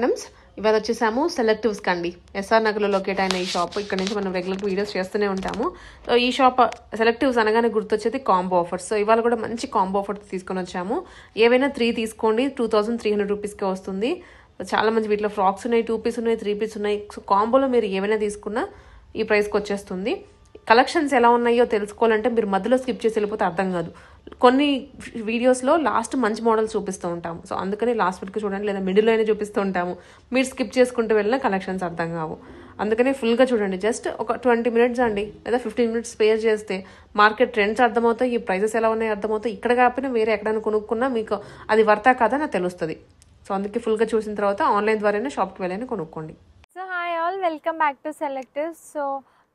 Madams, ఇవాళ వచ్చేసాము సెలెక్టివ్స్ కండి. ఎస్ఆర్ నగర్లో లొకేట్ అయిన ఈ షాప్. ఇక్కడ నుంచి మనం రెగ్యులర్ వీడియోస్ చేస్తూనే ఉంటాము. సో ఈ షాప్ సెలెక్టివ్స్ అనగానే గుర్తొచ్చేది కాంబో ఆఫర్స్. సో ఇవాళ కూడా మంచి కాంబో ఆఫర్ తీసుకొని వచ్చాము. ఏవైనా 3 తీసుకోండి, 2300 రూపీస్కే వస్తుంది. చాలా మంచి వీటిలో ఫ్రాక్స్ ఉన్నాయి, 2 పీస్ ఉన్నాయి, 3 పీస్ ఉన్నాయి. సో కాంబోలో మీరు ఏవైనా తీసుకున్నా ఈ ప్రైస్కి వచ్చేస్తుంది. కలెక్షన్స్ ఎలా ఉన్నాయో తెలుసుకోవాలంటే మీరు మధ్యలో స్కిప్ చేసి వెళ్ళిపోతే అర్థం కాదు. కొన్ని వీడియోస్లో లాస్ట్ మంచి మోడల్స్ చూపిస్తూ ఉంటాము. సో అందుకని లాస్ట్ వరకు చూడండి, లేదా మిడిల్లో అయినా చూపిస్తూ ఉంటాము. మీరు స్కిప్ చేసుకుంటూ వెళ్ళిన కలెక్షన్స్ అర్థం కావు. అందుకని ఫుల్గా చూడండి. జస్ట్ ఒక 20 మినిట్స్ అండి, లేదా 15 మినిట్స్ స్పేర్ చేస్తే మార్కెట్ ట్రెండ్స్ అర్థమవుతాయి, ఈ ప్రైసెస్ ఎలా ఉన్నాయో అర్థమవుతాయి. ఇక్కడ కాకపోయినా వేరే ఎక్కడైనా కొనుక్కున్నా మీకు అది వర్తా కాదా నాకు తెలుస్తుంది. సో అందుకే ఫుల్గా చూసిన తర్వాత ఆన్లైన్ ద్వారానే షాప్కి వెళ్ళని కొనుక్కోండి. So hi all, welcome back to సెలెక్టివ్స్. So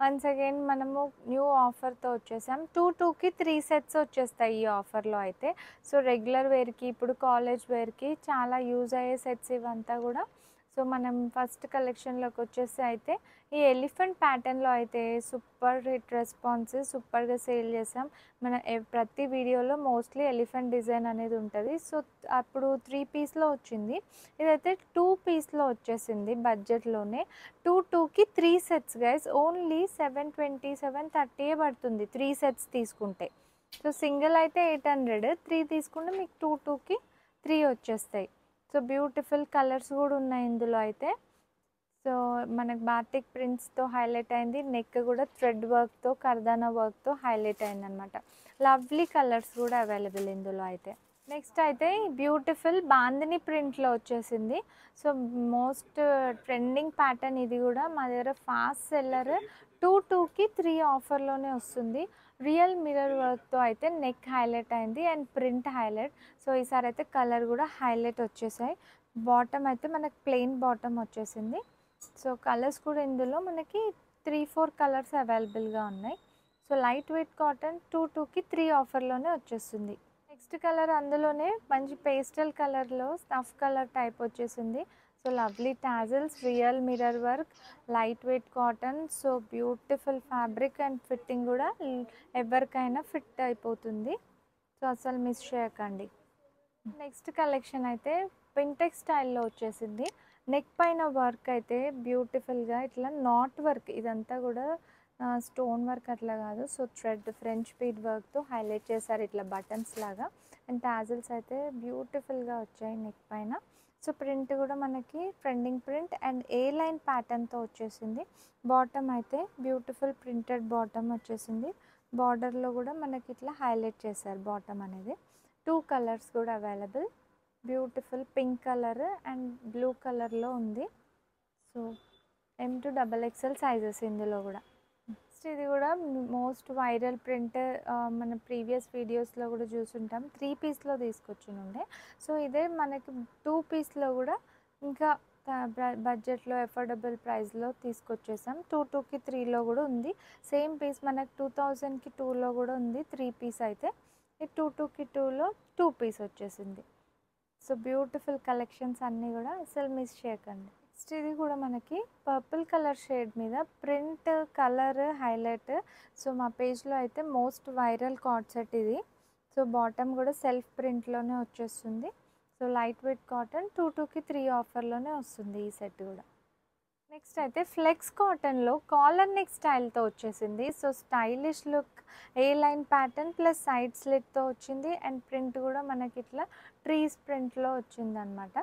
once again మనము న్యూ ఆఫర్తో వచ్చేసాం. 2కి 3 సెట్స్ వచ్చేస్తాయి ఈ ఆఫర్లో అయితే. సో రెగ్యులర్ వేర్కి, ఇప్పుడు కాలేజ్ వేర్కి చాలా యూజ్ అయ్యే సెట్స్ ఇవంతా కూడా. సో మనం ఫస్ట్ కలెక్షన్లోకి వచ్చేసి అయితే ఈ ఎలిఫెంట్ ప్యాటర్న్లో అయితే సూపర్ హిట్ రెస్పాన్స్, సూపర్గా సేల్ చేసాం. మన ప్రతి వీడియోలో మోస్ట్లీ ఎలిఫెంట్ డిజైన్ అనేది ఉంటుంది. సో అప్పుడు 3 పీస్లో వచ్చింది, ఇదైతే 2 పీస్లో వచ్చేసింది బడ్జెట్లోనే. 2కి 3 సెట్స్ గైస్, ఓన్లీ 720, 730 పడుతుంది 3 సెట్స్ తీసుకుంటే. సో సింగిల్ అయితే 800, 3 తీసుకుంటే మీకు 2కి 3 వచ్చేస్తాయి. సో బ్యూటిఫుల్ కలర్స్ కూడా ఉన్నాయి ఇందులో అయితే. సో మనకు బాటిక్ ప్రింట్స్తో హైలైట్ అయింది, నెక్ కూడా థ్రెడ్ వర్క్తో, కర్దానా వర్క్తో హైలైట్ అయింది అనమాట. లవ్లీ కలర్స్ కూడా అవైలబుల్ ఇందులో అయితే. నెక్స్ట్ అయితే బ్యూటిఫుల్ బాందిని ప్రింట్లో వచ్చేసింది. సో మోస్ట్ ట్రెండింగ్ ప్యాటర్న్ ఇది కూడా. మా దగ్గర ఫాస్ట్ సెల్లర్. 2కి 3 ఆఫర్లోనే వస్తుంది. రియల్ మిర్రర్ వర్క్తో అయితే నెక్ హైలైట్ అయింది అండ్ ప్రింట్ హైలైట్. సో ఈసారి అయితే కలర్ కూడా హైలైట్ వచ్చేసాయి. బాటమ్ అయితే మనకి ప్లెయిన్ బాటమ్ వచ్చేసింది. సో కలర్స్ కూడా ఇందులో మనకి 3-4 కలర్స్ అవైలబుల్గా ఉన్నాయి. సో లైట్ వెయిట్ కాటన్ 2కి 3 ఆఫర్లోనే వచ్చేస్తుంది. నెక్స్ట్ కలర్ అందులోనే మంచి పేస్టల్ కలర్లో స్టఫ్ కలర్ టైప్ వచ్చేసింది. So lovely tassels, real mirror work, light weight cotton. So beautiful fabric and fitting కూడా ఎవరికైనా ఫిట్ అయిపోతుంది. సో అసలు మిస్ చేయకండి. నెక్స్ట్ కలెక్షన్ అయితే పింటెక్స్ స్టైల్లో వచ్చేసింది. నెక్ పైన వర్క్ అయితే బ్యూటిఫుల్గా ఇట్లా నాట్ వర్క్, ఇదంతా కూడా స్టోన్ వర్క్ అట్లా కాదు. సో థ్రెడ్ ఫ్రెంచ్ బీడ్ వర్క్తో హైలైట్ చేశారు ఇట్లా బటన్స్ లాగా. అండ్ టాజిల్స్ అయితే బ్యూటిఫుల్గా వచ్చాయి నెక్ పైన. సో ప్రింట్ కూడా మనకి trending print and a line ప్యాటర్న్తో వచ్చేసింది. బాటమ్ అయితే బ్యూటిఫుల్ ప్రింటెడ్ బాటమ్ వచ్చేసింది. బార్డర్లో కూడా మనకి ఇట్లా హైలైట్ చేశారు బాటమ్ అనేది. 2 కలర్స్ కూడా available. Beautiful pink colour and blue కలర్లో ఉంది. So M to XXL sizes ఇందులో కూడా. ఇది కూడా మోస్ట్ వైరల్ ప్రింట్, మన ప్రీవియస్ వీడియోస్లో కూడా చూసుంటాం. 3 పీస్లో తీసుకొచ్చినుండే. సో ఇదే మనకి 2 పీస్లో కూడా ఇంకా బడ్జెట్లో ఎఫోర్డబుల్ ప్రైస్లో తీసుకొచ్చేసాం. 2కి 3లో కూడా ఉంది. సేమ్ పీస్ మనకు 2000కి 2లో కూడా ఉంది 3 పీస్ అయితే. ఈ 2కి 2లో 2 పీస్ వచ్చేసింది. సో బ్యూటిఫుల్ కలెక్షన్స్ అన్నీ కూడా అసలు మిస్ చేయకండి. నెక్స్ట్ ఇది కూడా మనకి పర్పుల్ కలర్ షేడ్ మీద ప్రింట్ కలర్ హైలైట్. సో మా పేజ్లో అయితే మోస్ట్ వైరల్ కార్డ్ సెట్ ఇది. సో బాటమ్ కూడా సెల్ఫ్ ప్రింట్లోనే వచ్చేస్తుంది. సో లైట్ వెయిట్ కాటన్ 2కి 3 ఆఫర్లోనే వస్తుంది ఈ సెట్ కూడా. నెక్స్ట్ అయితే ఫ్లెక్స్ కాటన్లో కాలర్ నెక్ స్టైల్తో వచ్చేసింది. సో స్టైలిష్ లుక్, ఏ లైన్ ప్యాటర్న్ ప్లస్ సైడ్ స్లిట్తో వచ్చింది. అండ్ ప్రింట్ కూడా మనకి ఇట్లా ట్రీస్ ప్రింట్లో వచ్చింది అనమాట.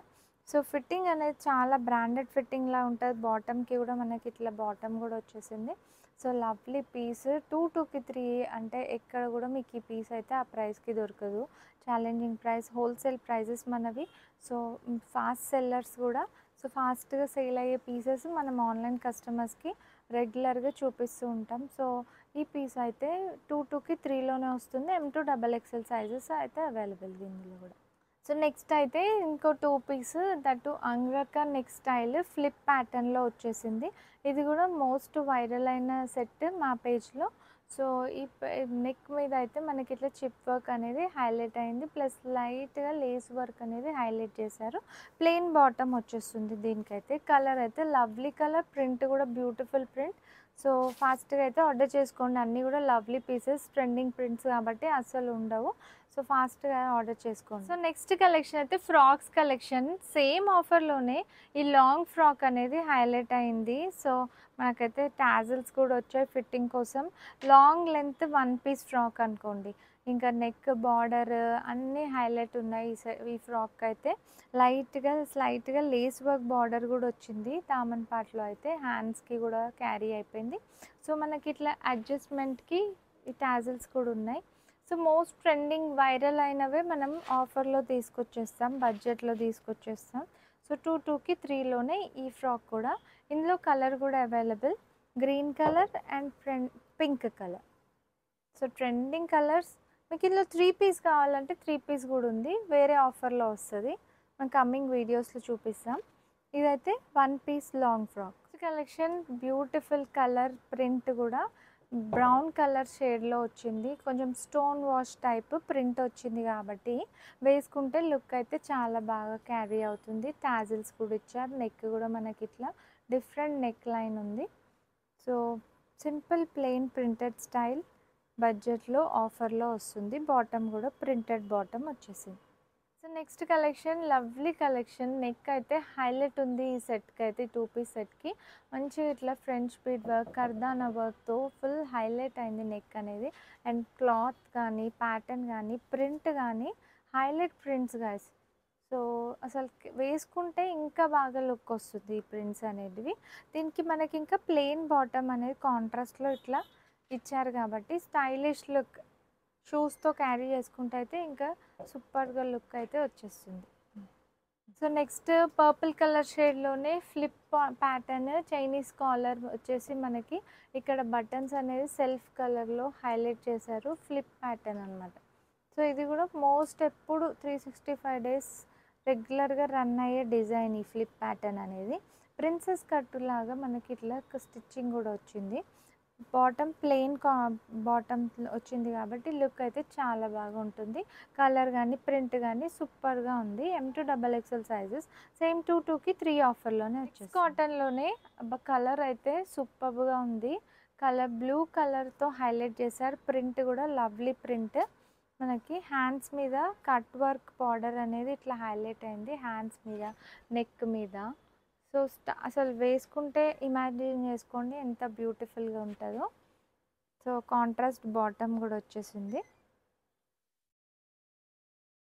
సో ఫిట్టింగ్ అనేది చాలా బ్రాండెడ్ ఫిట్టింగ్లా ఉంటుంది. బాటమ్కి కూడా మనకి ఇట్లా బాటమ్ కూడా వచ్చేసింది. So lovely piece. 2కి 3 అంటే ఎక్కడ కూడా మీకు ఈ పీస్ అయితే ఆ ప్రైస్కి దొరకదు. ఛాలెంజింగ్ ప్రైస్, హోల్సేల్ ప్రైజెస్ మనవి. సో ఫాస్ట్ సెల్లర్స్ కూడా. సో ఫాస్ట్గా సేల్ అయ్యే పీసెస్ మనం ఆన్లైన్ కస్టమర్స్కి రెగ్యులర్గా చూపిస్తూ ఉంటాం. సో ఈ పీస్ అయితే 2కి 3లోనే వస్తుంది. M to XXL సైజెస్ అయితే అవైలబుల్ ఇందులో కూడా. సో నెక్స్ట్ అయితే ఇంకో 2 piece, that angrakha neck style flip ప్యాటర్న్లో వచ్చేసింది. ఇది కూడా మోస్ట్ వైరల్ అయిన సెట్ మా పేజ్లో. సో ఈ నెక్ మీద అయితే మనకి ఇట్లా చిప్ వర్క్ అనేది హైలైట్ అయింది, ప్లస్ లైట్గా లేస్ వర్క్ అనేది హైలైట్ చేశారు. ప్లెయిన్ బాటమ్ వచ్చేస్తుంది దీనికైతే. కలర్ అయితే లవ్లీ కలర్, ప్రింట్ కూడా బ్యూటిఫుల్ ప్రింట్. సో ఫాస్ట్గా అయితే ఆర్డర్ చేసుకోండి. అన్నీ కూడా లవ్లీ పీసెస్, ట్రెండింగ్ ప్రింట్స్ కాబట్టి అస్సలు ఉండవు. సో ఫాస్ట్గా ఆర్డర్ చేసుకోండి. సో నెక్స్ట్ కలెక్షన్ అయితే ఫ్రాక్స్ కలెక్షన్. సేమ్ ఆఫర్లోనే ఈ లాంగ్ ఫ్రాక్ అనేది హైలైట్ అయింది. సో మనకైతే టాజిల్స్ కూడా వచ్చాయి ఫిట్టింగ్ కోసం. లాంగ్ లెంత్ 1 పీస్ ఫ్రాక్ అనుకోండి. ఇంకా నెక్ బార్డర్ అన్నీ హైలైట్ ఉన్నాయి. ఈ ఫ్రాక్ అయితే స్లైట్గా లేస్ వర్క్ బార్డర్ కూడా వచ్చింది. దామన్ పార్ట్లో అయితే హ్యాండ్స్కి కూడా క్యారీ అయిపోయింది. సో మనకి ఇట్లా అడ్జస్ట్మెంట్కి ఈ టాజిల్స్ కూడా ఉన్నాయి. సో మోస్ట్ ట్రెండింగ్ వైరల్ అయినవే మనం ఆఫర్లో తీసుకొచ్చేస్తాం, బడ్జెట్లో తీసుకొచ్చేస్తాం. సో 2కి 3లోనే ఈ ఫ్రాక్ కూడా. ఇందులో కలర్ కూడా available, green colour and pink colour. So trending colours. మీకు ఇందులో 3 పీస్ కావాలంటే 3 పీస్ కూడా ఉంది, వేరే ఆఫర్లో వస్తుంది. మనం కమింగ్ వీడియోస్లో చూపిస్తాం. ఇదైతే 1 piece long frock collection. Beautiful colour print కూడా బ్రౌన్ కలర్ షేడ్లో వచ్చింది. కొంచెం స్టోన్ వాష్ టైప్ ప్రింట్ వచ్చింది కాబట్టి వేసుకుంటే లుక్ అయితే చాలా బాగా క్యారీ అవుతుంది. టాజిల్స్ కూడా ఇచ్చారు. నెక్ కూడా మనకి ఇట్లా డిఫరెంట్ నెక్ లైన్ ఉంది. So simple plain printed style బడ్జెట్లో ఆఫర్లో వస్తుంది. బాటమ్ కూడా ప్రింటెడ్ బాటమ్ వచ్చేసింది. So next collection lovely collection. Neck అయితే హైలైట్ ఉంది ఈ సెట్కి అయితే. 2 పీస్ సెట్కి మంచిగా ఇట్లా ఫ్రెంచ్ బీడ్ వర్క్, కర్దానా వర్క్తో ఫుల్ హైలైట్ అయింది నెక్ అనేది. అండ్ క్లాత్ కానీ ప్యాటర్న్ కానీ ప్రింట్ కానీ హైలైట్ ప్రింట్స్ గైస్. సో అసలు వేసుకుంటే ఇంకా బాగా లుక్ వస్తుంది ఈ ప్రింట్స్ అనేటివి. దీనికి మనకి ఇంకా ప్లెయిన్ బాటమ్ అనేది కాంట్రాస్ట్లో ఇట్లా ఇచ్చారు కాబట్టి స్టైలిష్ లుక్. షూస్తో క్యారీ చేసుకుంటే అయితే ఇంకా సూపర్గా లుక్ అయితే వచ్చేస్తుంది. సో నెక్స్ట్ పర్పుల్ కలర్ షేడ్లోనే ఫ్లిప్ ప్యాటర్న్ చైనీస్ కాలర్ వచ్చేసి మనకి ఇక్కడ బటన్స్ అనేది సెల్ఫ్ కలర్లో హైలైట్ చేశారు. ఫ్లిప్ ప్యాటర్న్ అనమాట. సో ఇది కూడా మోస్ట్ ఎప్పుడు 365 డేస్ రెగ్యులర్గా రన్ అయ్యే డిజైన్ ఈ ఫ్లిప్ ప్యాటర్న్ అనేది. ప్రిన్సెస్ కట్టు లాగా మనకి ఇట్లా స్టిచ్చింగ్ కూడా వచ్చింది. బాటమ్ ప్లెయిన్ బాటమ్ వచ్చింది కాబట్టి లుక్ అయితే చాలా బాగా ఉంటుంది. కలర్ కానీ ప్రింట్ కానీ సూపర్గా ఉంది. M2XXL sizes. సేమ్ 2కి 3 ఆఫర్లోనే వచ్చేసి కాటన్లోనే కలర్ అయితే సూపర్గా ఉంది. కలర్ బ్లూ కలర్తో హైలైట్ చేశారు. ప్రింట్ కూడా లవ్లీ ప్రింట్. మనకి హ్యాండ్స్ మీద కట్ వర్క్ బార్డర్ అనేది ఇట్లా హైలైట్ అయింది. హ్యాండ్స్ మీద, నెక్ మీద. సో అసలు వేసుకుంటే ఇమాజిన్ చేసుకోండి ఎంత బ్యూటిఫుల్గా ఉంటుందో. సో కాంట్రాస్ట్ బాటమ్ కూడా వచ్చేసింది.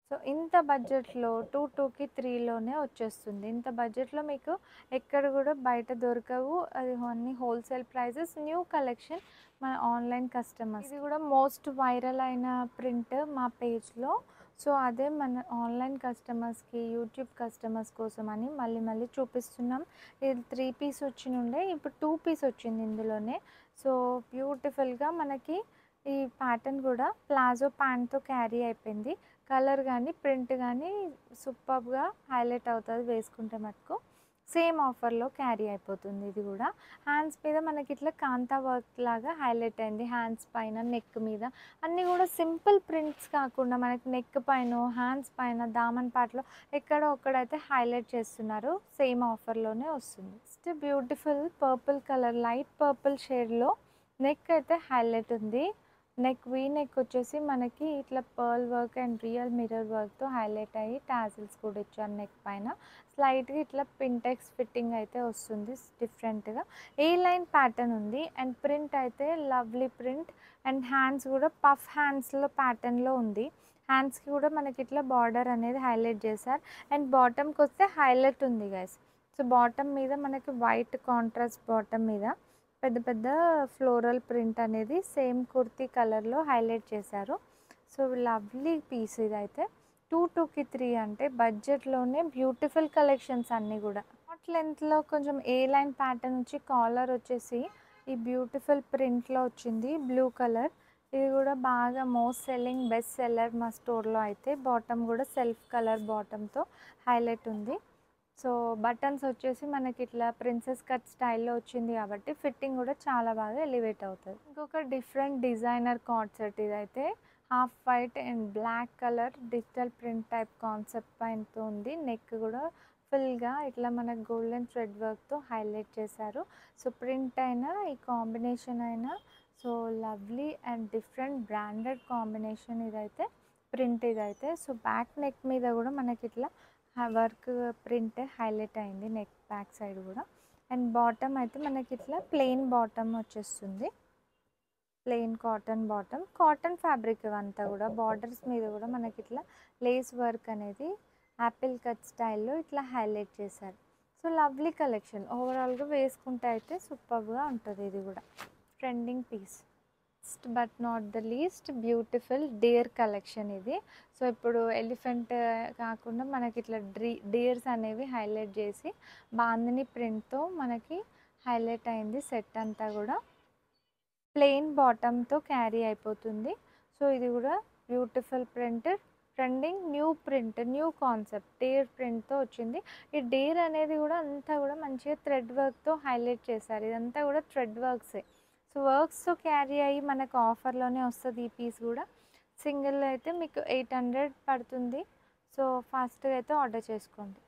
సో ఇంత బడ్జెట్లో 2కి 3లోనే వచ్చేస్తుంది. ఇంత బడ్జెట్లో మీకు ఎక్కడ కూడా బయట దొరకవు. అది అన్ని హోల్సేల్ ప్రైజెస్. న్యూ కలెక్షన్ మన ఆన్లైన్ కస్టమర్స్. ఇది కూడా మోస్ట్ వైరల్ అయిన ప్రింట్ మా పేజ్లో. సో అదే మన ఆన్లైన్ కస్టమర్స్కి, యూట్యూబ్ కస్టమర్స్ కోసం అని మళ్ళీ చూపిస్తున్నాం. ఇది 3 పీస్ వచ్చినుండే, ఇప్పుడు 2 పీస్ వచ్చింది ఇందులోనే. సో బ్యూటిఫుల్గా మనకి ఈ ప్యాటర్న్ కూడా ప్లాజో ప్యాంట్తో క్యారీ అయిపోయింది. కలర్ కానీ ప్రింట్ కానీ సూపర్గా హైలైట్ అవుతుంది వేసుకుంటే మటుకు. సేమ్ ఆఫర్లో క్యారీ అయిపోతుంది ఇది కూడా. హ్యాండ్స్ మీద మనకి ఇట్లా కాంతా వర్క్ లాగా హైలైట్ అయింది. హ్యాండ్స్ పైన, నెక్ మీద అన్నీ కూడా సింపుల్ ప్రింట్స్ కాకుండా మనకి నెక్ పైన, హ్యాండ్స్ పైన, దామన్ పార్ట్లో ఎక్కడో ఒక్కడైతే హైలైట్ చేస్తున్నారు. సేమ్ ఆఫర్లోనే వస్తుంది. Next beautiful purple colour, light purple షేడ్లో నెక్ అయితే హైలైట్ ఉంది. నెక్ నెక్ వచ్చేసి మనకి ఇట్లా pearl work and real mirror వర్క్తో హైలైట్ అయ్యి టాజిల్స్ కూడా ఇచ్చారు నెక్ పైన. స్లైట్గా ఇట్లా పింటెక్స్ ఫిట్టింగ్ అయితే వస్తుంది డిఫరెంట్గా. ఏ లైన్ ప్యాటర్న్ ఉంది అండ్ ప్రింట్ అయితే లవ్లీ ప్రింట్. అండ్ హ్యాండ్స్ కూడా పఫ్ హ్యాండ్స్లో ప్యాటర్న్లో ఉంది. హ్యాండ్స్కి కూడా మనకి ఇట్లా బార్డర్ అనేది హైలైట్ చేశారు. అండ్ బాటమ్కి వస్తే హైలైట్ ఉంది గైస్. సో బాటమ్ మీద మనకి వైట్ కాంట్రాస్ట్ బాటమ్ మీద పెద్ద ఫ్లోరల్ ప్రింట్ అనేది సేమ్ కుర్తీ కలర్లో హైలైట్ చేశారు. సో లవ్లీ పీస్ ఇదైతే. 2కి 3 అంటే బడ్జెట్లోనే బ్యూటిఫుల్ కలెక్షన్స్ అన్నీ కూడా. షార్ట్ లెంత్లో కొంచెం ఏ లైన్ ప్యాటర్న్ వచ్చి కాలర్ వచ్చేసి ఈ బ్యూటిఫుల్ ప్రింట్లో వచ్చింది బ్లూ కలర్. ఇది కూడా బాగా మోస్ట్ సెల్లింగ్ బెస్ట్ సెల్లర్ మా స్టోర్లో అయితే. బాటమ్ కూడా సెల్ఫ్ కలర్ బాటమ్తో హైలైట్ ఉంది. సో బటన్స్ వచ్చేసి మనకి ఇట్లా ప్రిన్సెస్ కట్ స్టైల్లో వచ్చింది కాబట్టి ఫిట్టింగ్ కూడా చాలా బాగా ఎలివేట్ అవుతుంది. ఇంకొక డిఫరెంట్ డిజైనర్ కార్డ్ సెట్ ఇదైతే. Half white and black colour digital print type concept పైనతో ఉంది. నెక్ కూడా ఫుల్గా ఇట్లా మనకు గోల్డెన్ థ్రెడ్ వర్క్తో హైలైట్ చేశారు. సో ప్రింట్ అయినా ఈ కాంబినేషన్ అయినా so lovely and different branded combination ఇదైతే ప్రింట్ ఇదైతే. సో బ్యాక్ నెక్ మీద కూడా మనకి ఇట్లా వర్క్ ప్రింట్ హైలైట్ అయింది నెక్ బ్యాక్ సైడ్ కూడా. అండ్ బాటమ్ అయితే మనకి ఇట్లా ప్లెయిన్ బాటమ్ వచ్చేస్తుంది. Plain cotton bottom, cotton fabric ఇవంతా కూడా. బార్డర్స్ మీద కూడా మనకి ఇట్లా లేస్ వర్క్ అనేది యాపిల్ కట్ స్టైల్లో ఇట్లా హైలైట్ చేశారు. సో లవ్లీ కలెక్షన్ ఓవరాల్గా వేసుకుంటే అయితే సూపర్గా ఉంటుంది. ఇది కూడా trending piece. But not the least beautiful dare collection ఇది. సో ఇప్పుడు ఎలిఫెంట్ కాకుండా మనకి ఇట్లా డేర్స్ అనేవి హైలైట్ చేసి బాందిని ప్రింట్తో మనకి హైలైట్ అయింది సెట్ అంతా కూడా. ప్లెయిన్ బాటమ్తో క్యారీ అయిపోతుంది. సో ఇది కూడా beautiful print, trending new print, new concept dare ప్రింట్తో వచ్చింది. ఈ డేర్ అనేది కూడా అంతా కూడా మంచిగా థ్రెడ్ వర్క్తో హైలైట్ చేశారు. ఇదంతా కూడా థ్రెడ్ వర్క్సే. సో వర్క్స్తో క్యారీ అయ్యి మనకు ఆఫర్లోనే వస్తుంది ఈ పీస్ కూడా. సింగిల్ అయితే మీకు 800 పడుతుంది. సో ఫాస్ట్గా అయితే ఆర్డర్ చేసుకోండి.